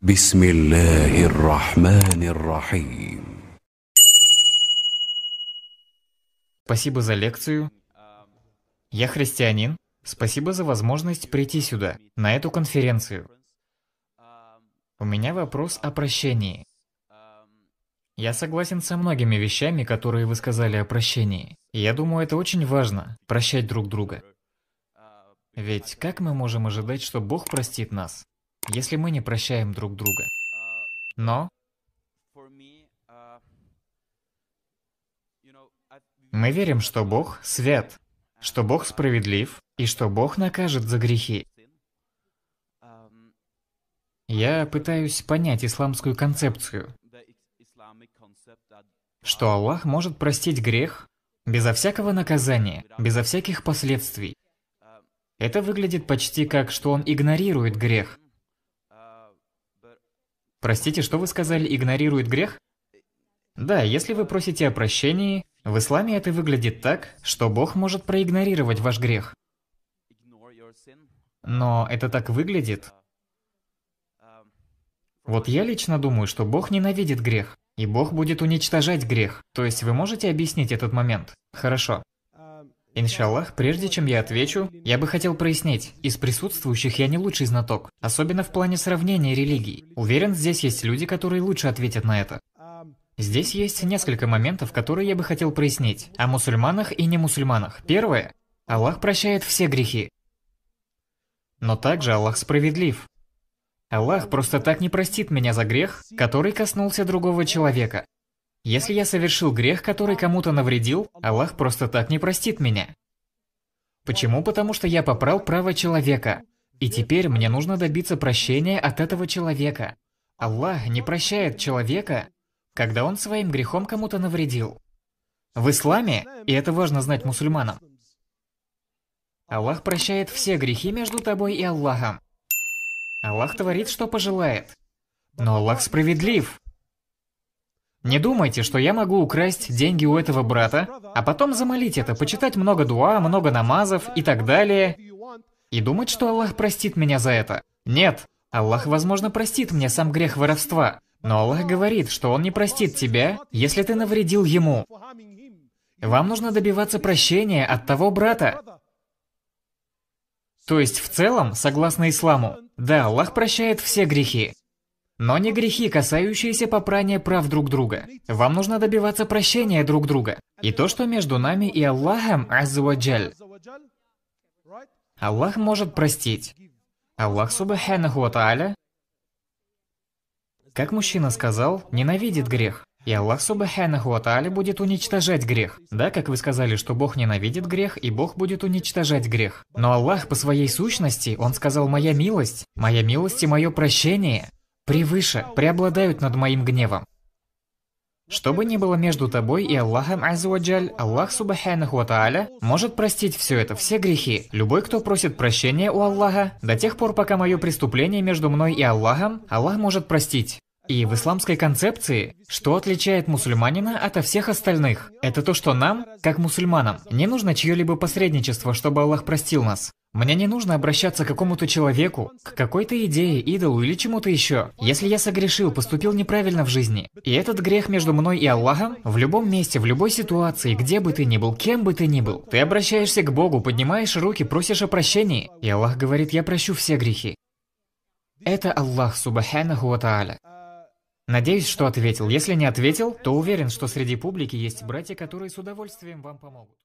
بسم الله الرحمن الرحيم. Спасибо за лекцию. Я христианин. Спасибо за возможность прийти сюда, на эту конференцию. У меня вопрос о прощении. Я согласен со многими вещами, которые вы сказали о прощении. И я думаю, это очень важно, прощать друг друга. Ведь как мы можем ожидать, что Бог простит нас, если мы не прощаем друг друга? Но мы верим, что Бог свят, что Бог справедлив и что Бог накажет за грехи. Я пытаюсь понять исламскую концепцию, что Аллах может простить грех безо всякого наказания, безо всяких последствий. Это выглядит почти как, что Он игнорирует грех. Простите, что вы сказали, игнорирует грех? Да, если вы просите о прощении, в исламе это выглядит так, что Бог может проигнорировать ваш грех. Но это так выглядит. Вот я лично думаю, что Бог ненавидит грех, и Бог будет уничтожать грех. То есть вы можете объяснить этот момент? Хорошо. Иншаллах, прежде чем я отвечу, я бы хотел прояснить, из присутствующих я не лучший знаток, особенно в плане сравнения религий. Уверен, здесь есть люди, которые лучше ответят на это. Здесь есть несколько моментов, которые я бы хотел прояснить, о мусульманах и немусульманах. Первое. Аллах прощает все грехи. Но также Аллах справедлив. Аллах просто так не простит меня за грех, который коснулся другого человека. Если я совершил грех, который кому-то навредил, Аллах просто так не простит меня. Почему? Потому что я попрал право человека. И теперь мне нужно добиться прощения от этого человека. Аллах не прощает человека, когда он своим грехом кому-то навредил. В исламе, и это важно знать мусульманам, Аллах прощает все грехи между тобой и Аллахом. Аллах творит, что пожелает. Но Аллах справедлив. Не думайте, что я могу украсть деньги у этого брата, а потом замолить это, почитать много дуа, много намазов и так далее, и думать, что Аллах простит меня за это. Нет, Аллах, возможно, простит мне сам грех воровства, но Аллах говорит, что Он не простит тебя, если ты навредил Ему. Вам нужно добиваться прощения от того брата. То есть, в целом, согласно исламу, да, Аллах прощает все грехи. Но не грехи, касающиеся попрания прав друг друга. Вам нужно добиваться прощения друг друга. И то, что между нами и Аллахом, азза ва джаль, Аллах может простить. Аллах, субханаху ва тааля, как мужчина сказал, ненавидит грех. И Аллах, субханаху ва тааля, будет уничтожать грех. Да, как вы сказали, что Бог ненавидит грех, и Бог будет уничтожать грех. Но Аллах по своей сущности, Он сказал, моя милость и мое прощение превыше, преобладают над моим гневом. Что бы ни было между тобой и Аллахом, азза ва джаль, Аллах, субханаху ва тааля, может простить все это, все грехи. Любой, кто просит прощения у Аллаха, до тех пор, пока мое преступление между мной и Аллахом, Аллах может простить. И в исламской концепции, что отличает мусульманина от всех остальных, это то, что нам, как мусульманам, не нужно чье-либо посредничество, чтобы Аллах простил нас. Мне не нужно обращаться к какому-то человеку, к какой-то идее, идолу или чему-то еще. Если я согрешил, поступил неправильно в жизни, и этот грех между мной и Аллахом, в любом месте, в любой ситуации, где бы ты ни был, кем бы ты ни был, ты обращаешься к Богу, поднимаешь руки, просишь о прощении, и Аллах говорит, я прощу все грехи. Это Аллах, субханаху ва тааля. Надеюсь, что ответил. Если не ответил, то уверен, что среди публики есть братья, которые с удовольствием вам помогут.